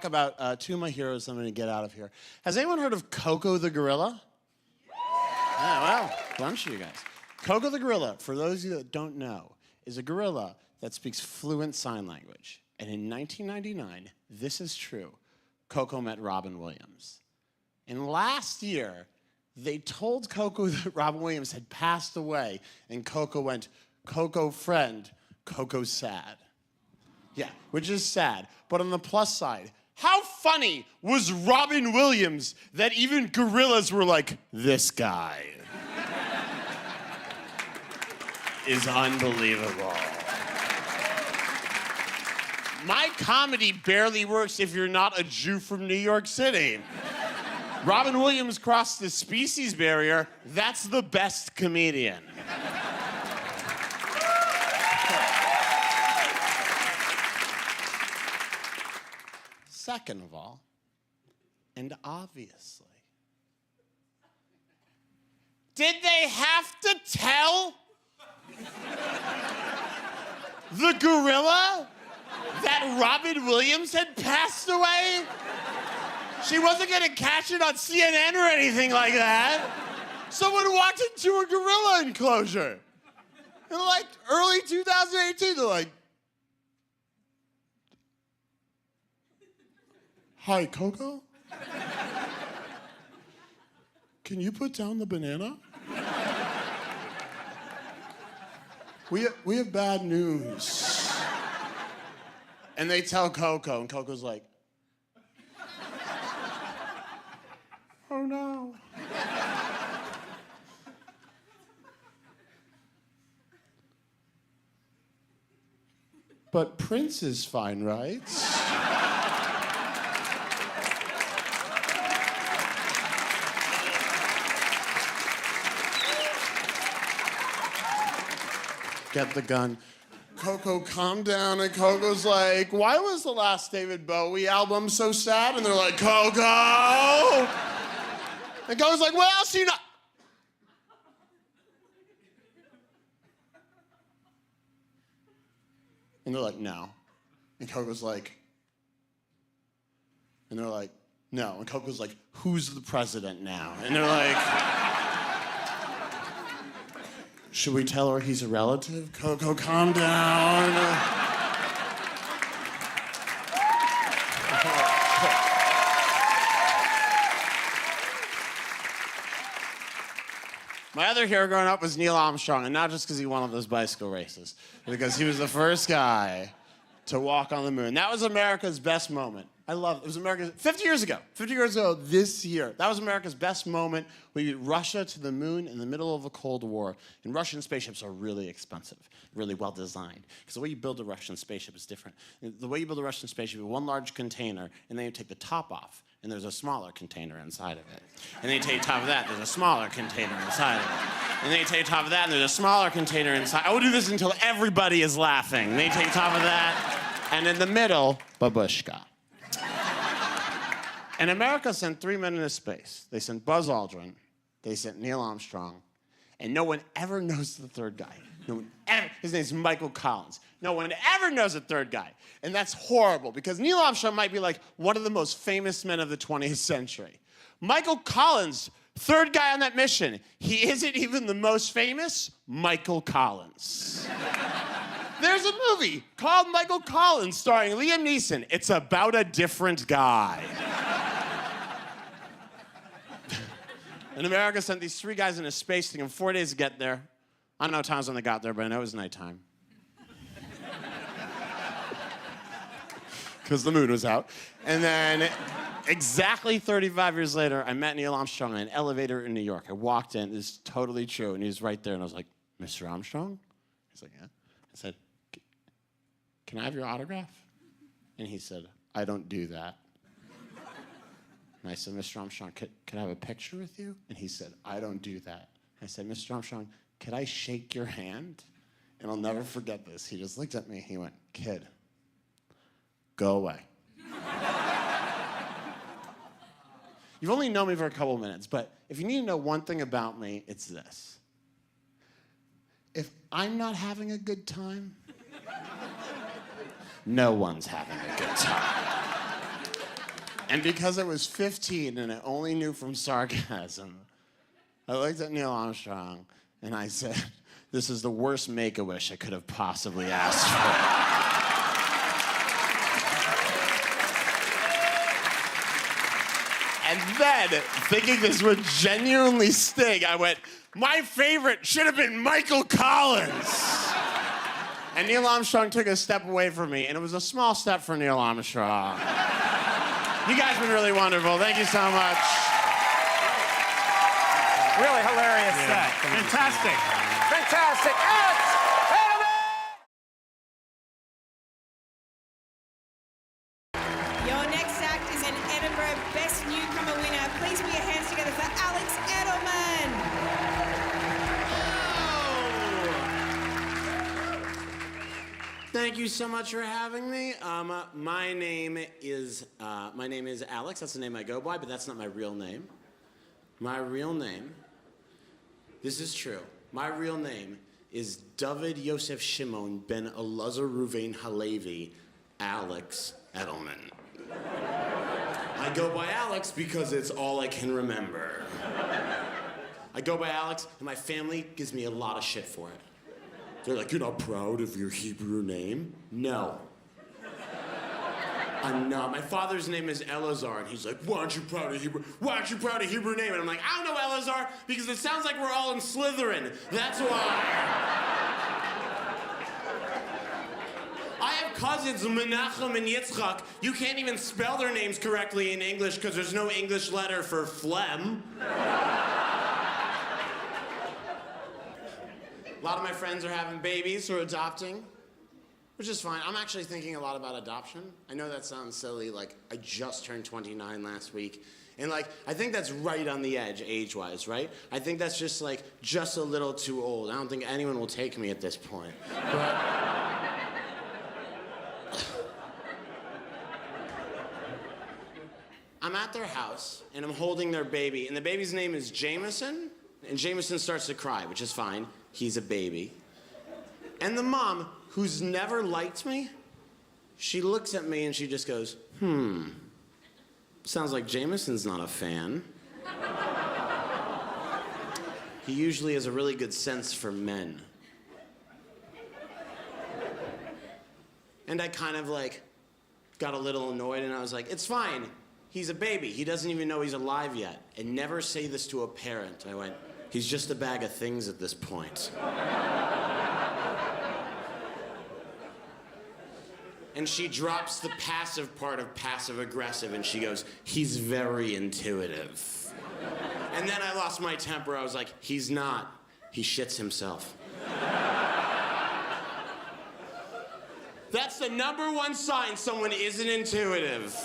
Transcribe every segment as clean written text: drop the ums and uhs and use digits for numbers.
About two of my heroes. I'm going to get out of here. Has anyone heard of Coco the gorilla? Yeah, well, a bunch of you guys. Coco the gorilla, for those of you that don't know, is a gorilla that speaks fluent sign language. And in 1999, this is true, Coco met Robin Williams. And last year, they told Coco that Robin Williams had passed away, and Coco went, "Coco friend, Coco sad." Yeah, which is sad. But on the plus side, how funny was Robin Williams that even gorillas were like, "This guy is unbelievable." My comedy barely works if you're not a Jew from New York City. Robin Williams crossed the species barrier. That's the best comedian. Second of all, and obviously, did they have to tell the gorilla that Robin Williams had passed away? She wasn't gonna catch it on CNN or anything like that. Someone walked into a gorilla enclosure. In like early 2018, they're like, "Hi, Coco? Can you put down the banana? We have bad news." And they tell Coco, and Coco's like, "Oh no." But Prince is fine, right? Get the gun. Coco, calm down. And Coco's like, "Why was the last David Bowie album so sad?" And they're like, "Coco!" And Coco's like, "What else do you know?" And they're like, "No." And Coco's like, and they're like, "No." And Coco's like, "Who's the president now?" And they're like, "Should we tell her he's a relative?" Coco, calm down. My other hero growing up was Neil Armstrong, and not just because he won all those bicycle races, but because he was the first guy to walk on the moon. That was America's best moment. I love it. It was America's 50 years ago this year. That was America's best moment. We beat Russia to the moon in the middle of a Cold War. And Russian spaceships are really expensive, really well designed. Because the way you build a Russian spaceship is different. The way you build a Russian spaceship is one large container, and then you take the top off, and there's a smaller container inside of it. And then you take the top of that, there's a smaller container inside of it. And then you take the top of that, and there's a smaller container inside. I will do this until everybody is laughing. And then you take the top of that, and in the middle, babushka. And America sent 3 men into space. They sent Buzz Aldrin, they sent Neil Armstrong, and no one ever knows the third guy. No one ever. His name's Michael Collins. No one ever knows the third guy. And that's horrible, because Neil Armstrong might be like one of the most famous men of the 20th century. Michael Collins, third guy on that mission, he isn't even the most famous Michael Collins. There's a movie called Michael Collins starring Liam Neeson. It's about a different guy. And America sent these 3 guys into space, taking 4 days to get there. I don't know times when they got there, but I know it was nighttime. Because the moon was out. And then exactly 35 years later, I met Neil Armstrong in an elevator in New York. I walked in, this is totally true, and he was right there, and I was like, "Mr. Armstrong?" He's like, "Yeah." I said, "Can I have your autograph?" And he said, "I don't do that." And I said, "Mr. Armstrong, could I have a picture with you?" And he said, "I don't do that." I said, "Mr. Armstrong, could I shake your hand?" And I'll never forget this. He just looked at me, he went, "Kid, go away." You've only known me for a couple minutes, but if you need to know one thing about me, it's this. If I'm not having a good time, no one's having a good time. And because I was 15 and I only knew from sarcasm, I looked at Neil Armstrong and I said, this is the worst Make-A-Wish I could have possibly asked for. And then, thinking this would genuinely sting, I went, my favorite should have been Michael Collins. And Neil Armstrong took a step away from me, and it was a small step for Neil Armstrong. You guys have been really wonderful. Thank you so much. Really hilarious set. Fantastic. Fantastic. Alex Edelman! Your next act is an Edinburgh Best Newcomer winner. Please put your hands together for Alex Edelman. Thank you so much for having me. My name is Alex. That's the name I go by, but that's not my real name. My real name, this is true. My real name is David Yosef Shimon ben Elazar Ruvain Halevi, Alex Edelman. I go by Alex because it's all I can remember. I go by Alex, and my family gives me a lot of shit for it. They're like, you're not proud of your Hebrew name? No. I'm not. My father's name is Elazar, and he's like, why aren't you proud of Hebrew? Why aren't you proud of Hebrew name? And I'm like, I don't know, Elazar, because it sounds like we're all in Slytherin. That's why. I have cousins, Menachem and Yitzchak. You can't even spell their names correctly in English because there's no English letter for phlegm. A lot of my friends are having babies or adopting, which is fine. I'm actually thinking a lot about adoption. I know that sounds silly, like I just turned 29 last week. And like, I think that's right on the edge age-wise, right? I think that's just like, just a little too old. I don't think anyone will take me at this point. But I'm at their house and I'm holding their baby, and the baby's name is Jameson, and Jameson starts to cry, which is fine. He's a baby. And the mom, who's never liked me, she looks at me and she just goes, sounds like Jameson's not a fan. He usually has a really good sense for men. And I kind of like got a little annoyed and I was like, it's fine. He's a baby. He doesn't even know he's alive yet. And never say this to a parent. I went, he's just a bag of things at this point. And she drops the passive part of passive-aggressive, and she goes, he's very intuitive. And then I lost my temper. I was like, he's not. He shits himself. That's the #1 sign someone isn't intuitive.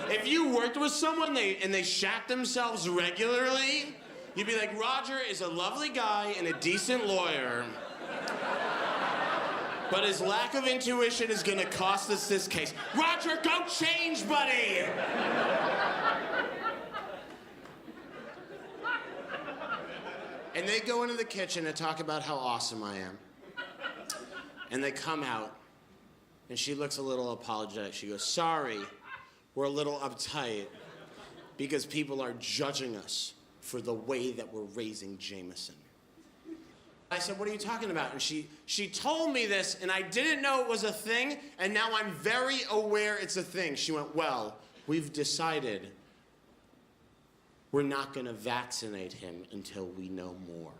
If you worked with someone and they shat themselves regularly, you'd be like, Roger is a lovely guy and a decent lawyer, but his lack of intuition is gonna cost us this case. Roger, go change, buddy! And they go into the kitchen and talk about how awesome I am. And they come out, and she looks a little apologetic. She goes, sorry, we're a little uptight because people are judging us for the way that we're raising Jameson. I said, what are you talking about? And she told me this, and I didn't know it was a thing, and now I'm very aware it's a thing. She went, well, we've decided we're not gonna vaccinate him until we know more.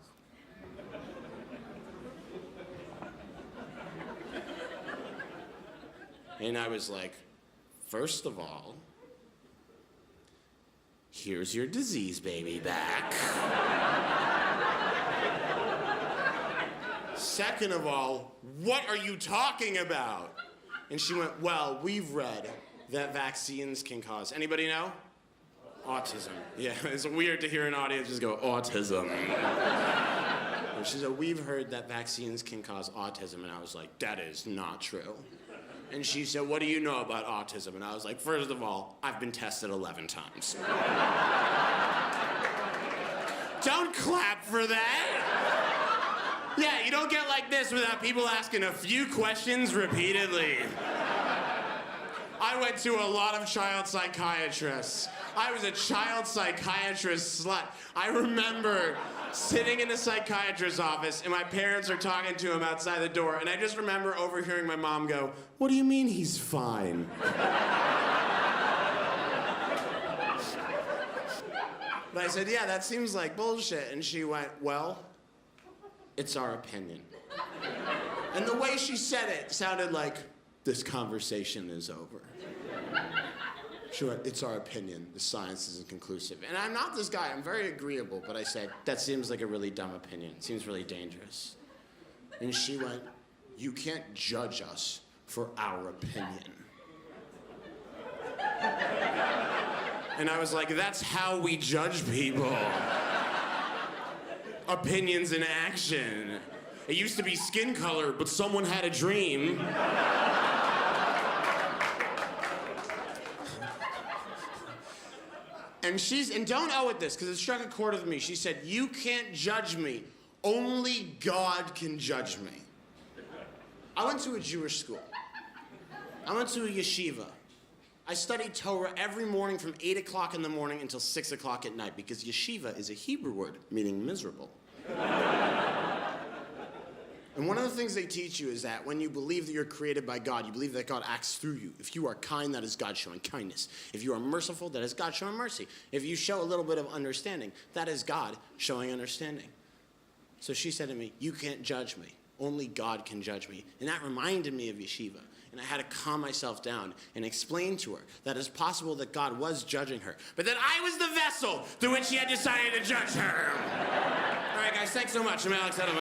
And I was like, first of all, here's your disease baby back. Second of all, what are you talking about? And she went, well, we've read that vaccines can cause, anybody know? Autism. Yeah, it's weird to hear an audience just go, autism. And she said, we've heard that vaccines can cause autism. And I was like, that is not true. And she said, what do you know about autism? And I was like, first of all, I've been tested 11 times. Don't clap for that. Yeah, you don't get like this without people asking a few questions repeatedly. I went to a lot of child psychiatrists. I was a child psychiatrist slut. I remember sitting in a psychiatrist's office and my parents are talking to him outside the door, and I just remember overhearing my mom go, "What do you mean he's fine?" But I said, "Yeah, that seems like bullshit." And she went, "Well, it's our opinion." And the way she said it sounded like, "This conversation is over." She went, "It's our opinion. The science isn't conclusive." And I'm not this guy. I'm very agreeable. But I said, "That seems like a really dumb opinion. It seems really dangerous." And she went, "You can't judge us for our opinion." And I was like, "That's how we judge people. Opinions in action. It used to be skin color, but someone had a dream." And don't owe it this, because it struck a chord with me. She said, "You can't judge me. Only God can judge me." I went to a Jewish school. I went to a yeshiva. I studied Torah every morning from 8 o'clock in the morning until 6 o'clock at night, because yeshiva is a Hebrew word meaning miserable. And one of the things they teach you is that when you believe that you're created by God, you believe that God acts through you. If you are kind, that is God showing kindness. If you are merciful, that is God showing mercy. If you show a little bit of understanding, that is God showing understanding. So she said to me, "You can't judge me. Only God can judge me." And that reminded me of yeshiva. And I had to calm myself down and explain to her that it's possible that God was judging her, but that I was the vessel through which he had decided to judge her. All right, guys, thanks so much. I'm Alex Edelman.